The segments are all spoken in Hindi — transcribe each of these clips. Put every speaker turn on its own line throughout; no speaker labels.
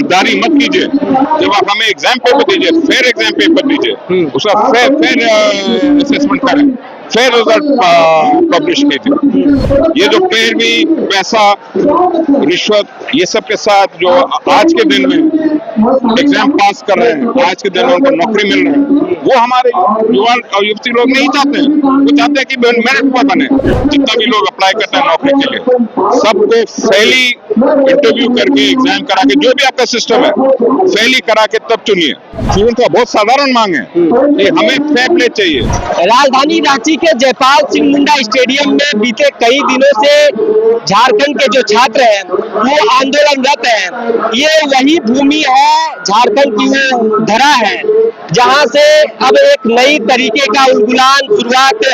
गद्दारी मत कीजिए। जब आप हमें एग्जाम पेपर दीजिए, फेयर एग्जाम पेपर दीजिए, उसका फेयर असेसमेंट करें, फेयर रिजल्ट पब्लिश कीजिए। ये जो पैरवी, पैसा, रिश्वत, ये सब के साथ जो आज के दिन में एग्जाम पास कर रहे हैं, आज के दिन में उनको नौकरी मिल रही है, वो हमारे युवा और युवती लोग नहीं चाहते हैं। वो चाहते हैं कि मेरिट पर बने। जितना भी लोग अप्लाई करते हैं नौकरी के लिए, सबको फेली इंटरव्यू करके, एग्जाम करा के, जो भी आपका सिस्टम है फेली करा के तब चुनिए। स्टूडेंट का बहुत साधारण मांग है कि हमें फेयर प्ले चाहिए।
राजधानी रांची के जयपाल सिंह मुंडा स्टेडियम में बीते कई दिनों से झारखंड के जो छात्र हैं वो आंदोलनरत हैं। ये वही भूमि है, झारखंड की वो धरा है जहां से अब एक नई तरीके का उलगुलान शुरुआत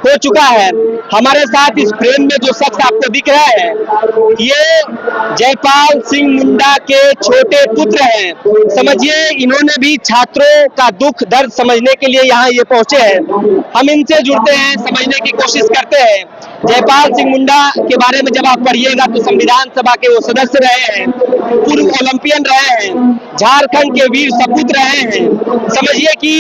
हो चुका है। हमारे साथ इस फ्रेम में जो शख्स आपको दिख रहा है, ये जयपाल सिंह मुंडा के छोटे पुत्र हैं। समझिए, इन्होंने भी छात्रों का दुख दर्द समझने के लिए यहाँ ये पहुंचे हैं। हम इनसे जुड़ते हैं, समझने की कोशिश करते हैं। जयपाल सिंह मुंडा के बारे में जब आप पढ़िएगा तो संविधान सभा के वो सदस्य रहे हैं, पूर्व ओलंपियन रहे हैं, झारखंड के वीर सपूत रहे हैं। समझिए कि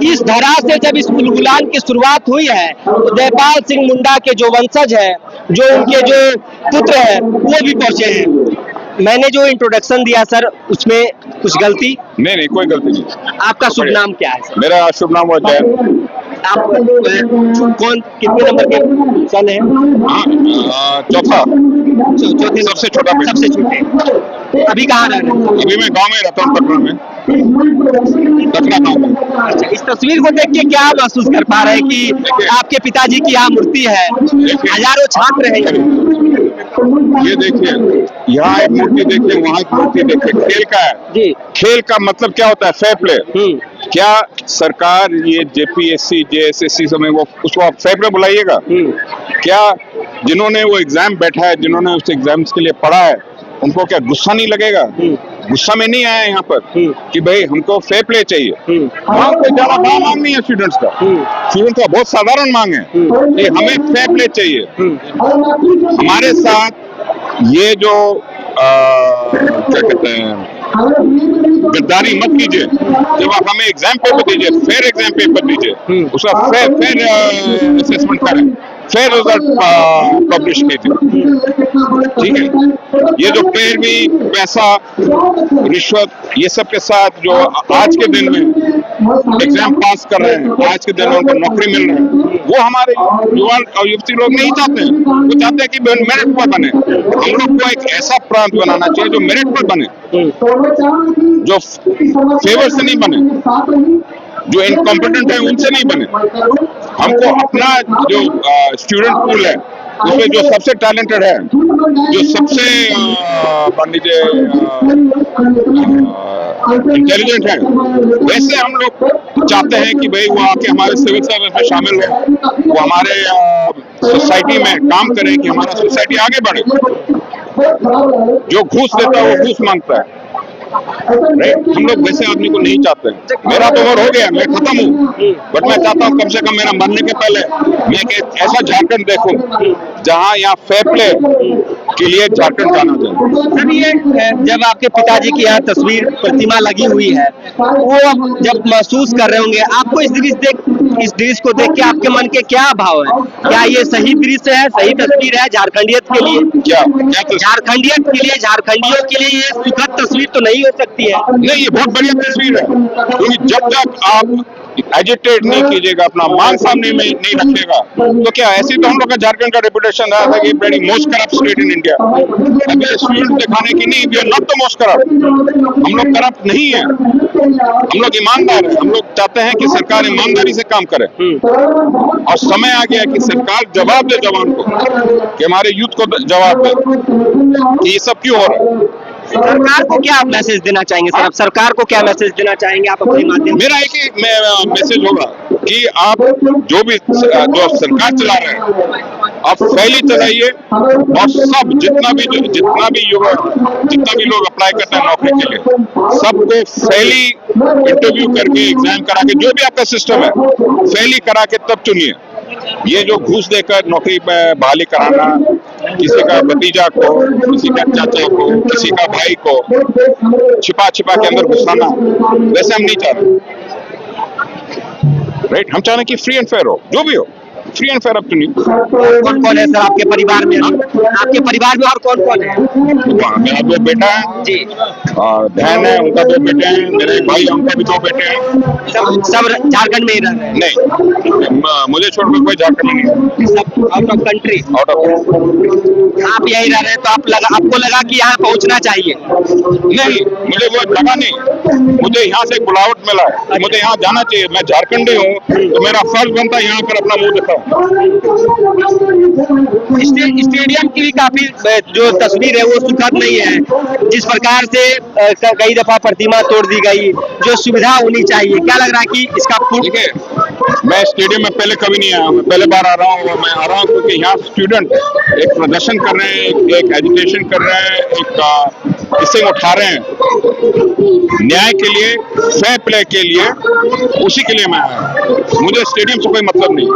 इस धरा से जब इस उलगुलान की शुरुआत हुई है तो जयपाल सिंह मुंडा के जो वंशज है, जो उनके जो पुत्र है, वो भी पहुंचे हैं। मैंने जो इंट्रोडक्शन दिया सर, उसमें कुछ गलती?
नहीं, कोई गलती नहीं।
आपका शुभ नाम क्या है?
मेरा शुभ नाम जैन।
आप कौन, कितने नंबर के सन है?
चौथा,
चौथे,
सबसे छोटा बेटा।
सबसे छोटे। अभी कहाँ रह रहे हैं?
अभी मैं गांव में रहता हूँ, पटना में, पटना गाँव में।
अच्छा, इस तस्वीर को देख के क्या महसूस कर पा रहे हैं कि आपके पिताजी की यहाँ मूर्ति है, हजारों छात्र हैं?
ये देखिए, यहाँ एक मूर्ति देखिए, वहाँ एक मूर्ति देखिए। खेल का है
जी।
खेल का मतलब क्या होता है? Fair play. क्या सरकार ये जेपीएससी, जेएसएससी समय वो उसको आप फेयर प्ले बुलाइएगा? क्या जिन्होंने वो एग्जाम बैठा है, जिन्होंने उस एग्जाम्स के लिए पढ़ा है, उनको क्या गुस्सा नहीं लगेगा? गुस्सा में नहीं आया यहाँ पर कि भाई हमको फेयर प्ले चाहिए। वहाँ कोई ज्यादा बड़ा मांग नहीं है स्टूडेंट्स का। स्टूडेंट्स का बहुत साधारण मांग है कि हमें फेयर प्ले चाहिए। हमारे साथ ये जो क्या कहते हैं, गद्दारी मत कीजिए। जब आप हमें एग्जाम पेपर दीजिए, फेयर एग्जाम पेपर दीजिए, उसका फेयर असेसमेंट करें, फेयर रिजल्ट पब्लिश कीजिए। ठीक है। ये जो पैरवी, पैसा, रिश्वत, ये सब के साथ जो आज के दिन में एग्जाम पास कर रहे हैं, आज के दिन में उनको नौकरी मिल रही है, वो हमारे युवा और युवती लोग नहीं चाहते हैं। वो चाहते हैं कि मेरिट पर बने। हम लोग को एक ऐसा प्रांत बनाना चाहिए जो मेरिट पर बने, जो फेवर से नहीं बने, जो इनकॉम्पिटेंट है उनसे नहीं बने। हमको अपना जो स्टूडेंट पूल है उसमें जो सबसे टैलेंटेड है, जो सबसे मान लीजिए इंटेलिजेंट है, वैसे हम लोग चाहते हैं कि भाई वो आके हमारे सिविल सर्विस में शामिल हो, वो हमारे सोसाइटी में काम करे, कि हमारा सोसाइटी आगे बढ़े। जो घूस देता है वो घूस मांगता है। हम लोग वैसे आदमी को नहीं चाहते। मेरा तो उम्र हो गया, मैं खत्म हूँ, बट मैं चाहता हूँ कम से कम मेरा मरने के पहले मैं एक ऐसा झारखंड देखूं जहाँ यहाँ फेयर प्ले के लिए झारखंड जाना जाए।
सर, ये जब आपके पिताजी की यहाँ तस्वीर, प्रतिमा लगी हुई है, वो जब महसूस कर रहे होंगे, आपको इस दृश्य को देख के आपके मन के क्या भाव है? क्या ये सही दृश्य है, सही तस्वीर है झारखंडियत के लिए?
क्या
झारखंडियत के लिए, झारखंडियों के लिए ये सुखद तस्वीर तो नहीं हो सकती है?
नहीं, ये बहुत बढ़िया तस्वीर है, क्योंकि जब तक आप एजिटेट नहीं कीजिएगा, अपना मान सामने में नहीं रखेगा, तो क्या ऐसी तो हम लोग का झारखंड का रेपुटेशन रहा था कि very most corrupt state in India. अभी स्टूडेंट दिखाने की नहीं, we are not the most corrupt. हम लोग करप्ट नहीं है, हम लोग ईमानदार है। हम लोग चाहते हैं कि सरकार ईमानदारी से काम करे, और समय आ गया कि सरकार जवाब दे जवान को, कि हमारे यूथ को जवाब दे कि ये सब क्यों हो रहा है।
सरकार को क्या मैसेज देना चाहेंगे सर? आप सरकार को क्या मैसेज देना चाहेंगे आप अपने माध्यम?
मेरा एक ही मैसेज होगा कि आप जो सरकार चला रहे हैं, आप फैली चलाइए, और सब जितना भी युवा, जितना भी लोग अप्लाई करते हैं नौकरी के लिए, सबको फैली इंटरव्यू करके, एग्जाम करा के, जो भी आपका सिस्टम है फैली करा के तब चुनिए। ये जो घूस देकर नौकरी में बहाली कराना, किसी का भतीजा को, किसी का चाचा को, किसी का भाई को छिपा छिपा के अंदर घुसाना, वैसे हम नहीं चाह रहे। राइट, हम चाह रहे हैं कि फ्री एंड फेयर हो, जो भी हो, फ्री एंड फेयर अपनी।
कौन कौन है सर आपके परिवार में? आपके परिवार में और कौन कौन है?
मेरा 2 बेटा है
जी,
और बहन है, उनका 2 बेटे हैं, मेरे एक भाई है, उनका भी 2 बेटे हैं।
सब झारखंड में ही रह रहे हैं?
नहीं, मुझे छोड़कर कोई झारखंड में नहीं है।
सब out of country?
Out of.
आप यही रह रहे हैं तो आपको लगा कि यहाँ पहुँचना चाहिए?
नहीं, मुझे वो लगा नहीं, मुझे यहाँ से एक बुलावट मिला है, मुझे यहाँ जाना चाहिए। मैं झारखंडी हूँ तो मेरा फर्ज बनता है यहाँ पर अपना मुंह दिखाऊं।
स्टेडियम की भी काफी जो तस्वीर है वो सुखद नहीं है। जिस प्रकार से कई दफा प्रतिमा तोड़ दी गई, जो सुविधा होनी चाहिए, क्या लग रहा है कि इसका
देखिए, मैं स्टेडियम में पहले कभी नहीं आया हूँ, मैं पहले बार आ रहा हूँ। और मैं आ रहा हूँ क्योंकि यहाँ स्टूडेंट एक प्रदर्शन कर रहे हैं, एक एजुकेशन कर रहे हैं, एक इसे उठा रहे हैं न्याय के लिए, फेयर प्ले के लिए, उसी के लिए मैं आया हूँ। मुझे स्टेडियम से कोई मतलब नहीं,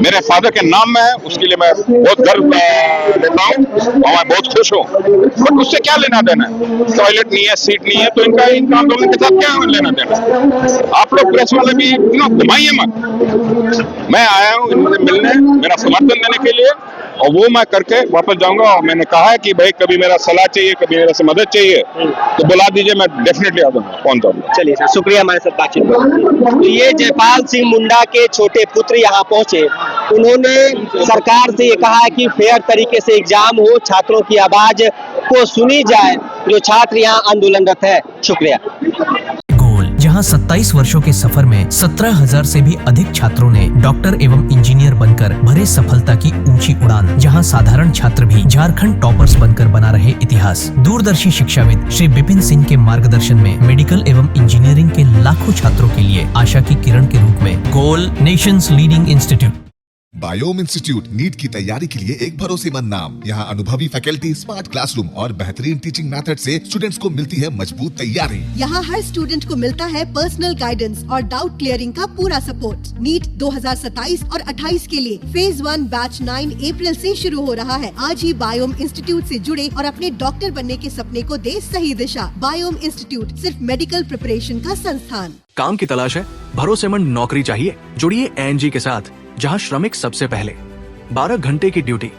मेरे फादर के नाम में है, उसके लिए मैं बहुत गर्व लेता हूँ और मैं बहुत खुश हूँ। बट उससे क्या लेना देना है? टॉयलेट नहीं है, सीट नहीं है, तो इनका आंदोलन के साथ क्या लेना देना? आप लोग प्रेस वाले भी घुमाइए मत। मैं आया हूँ इनसे मिलने, मेरा समर्थन देने के लिए, और वो मैं करके वापस जाऊंगा। और मैंने कहा है कि भाई कभी मेरा सलाह चाहिए, कभी मेरे से मदद चाहिए तो बुला दीजिए, मैं डेफिनेटली आ जाऊंगा, पहुंच जाऊंगा।
चलिए सर, शुक्रिया हमारे साथ बातचीत करने। तो ये जयपाल सिंह मुंडा के छोटे पुत्र यहाँ पहुंचे, उन्होंने सरकार से ये कहा है कि फेयर तरीके से एग्जाम हो, छात्रों की आवाज को सुनी जाए, जो छात्र यहाँ आंदोलनरत है। शुक्रिया।
जहां 27 वर्षों के सफर में 17,000 से भी अधिक छात्रों ने डॉक्टर एवं इंजीनियर बनकर भरे सफलता की ऊंची उड़ान, जहां साधारण छात्र भी झारखंड टॉपर्स बनकर बना रहे इतिहास। दूरदर्शी शिक्षाविद श्री विपिन सिंह के मार्गदर्शन में मेडिकल एवं इंजीनियरिंग के लाखों छात्रों के लिए आशा की किरण के रूप में Goal nation's leading institute.
Biome institute NEET की तैयारी के लिए एक भरोसेमंद नाम। यहाँ अनुभवी फैकल्टी, स्मार्ट क्लासरूम और बेहतरीन टीचिंग मेथड से स्टूडेंट्स को मिलती है मजबूत तैयारी।
यहाँ हर स्टूडेंट को मिलता है पर्सनल गाइडेंस और डाउट क्लियरिंग का पूरा सपोर्ट। नीट 2027 और 28 के लिए फेज 1 बैच 9 अप्रैल से शुरू हो रहा है। आज ही बायोम इंस्टीट्यूट से जुड़े और अपने डॉक्टर बनने के सपने को दे सही दिशा। बायोम इंस्टीट्यूट सिर्फ मेडिकल प्रिपरेशन का संस्थान।
काम की तलाश है, भरोसेमंद नौकरी चाहिए, जुड़िए एनजी के साथ, जहां श्रमिक सबसे पहले। 12 घंटे की ड्यूटी,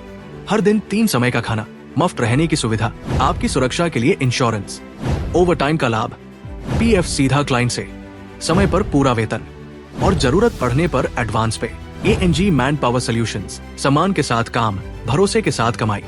हर दिन 3 समय का खाना, मुफ्त रहने की सुविधा, आपकी सुरक्षा के लिए इंश्योरेंस, ओवर टाइम का लाभ, पीएफ सीधा क्लाइंट से, समय पर पूरा वेतन और जरूरत पड़ने पर एडवांस पे। एएनजी मैन पावर सॉल्यूशंस, सम्मान के साथ काम, भरोसे के साथ कमाई।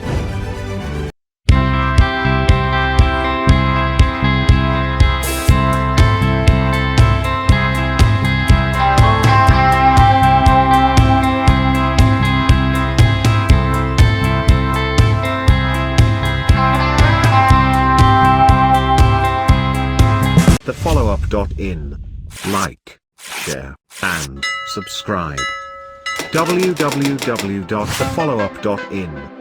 thefollowup.in. Like, share, and subscribe. www.thefollowup.in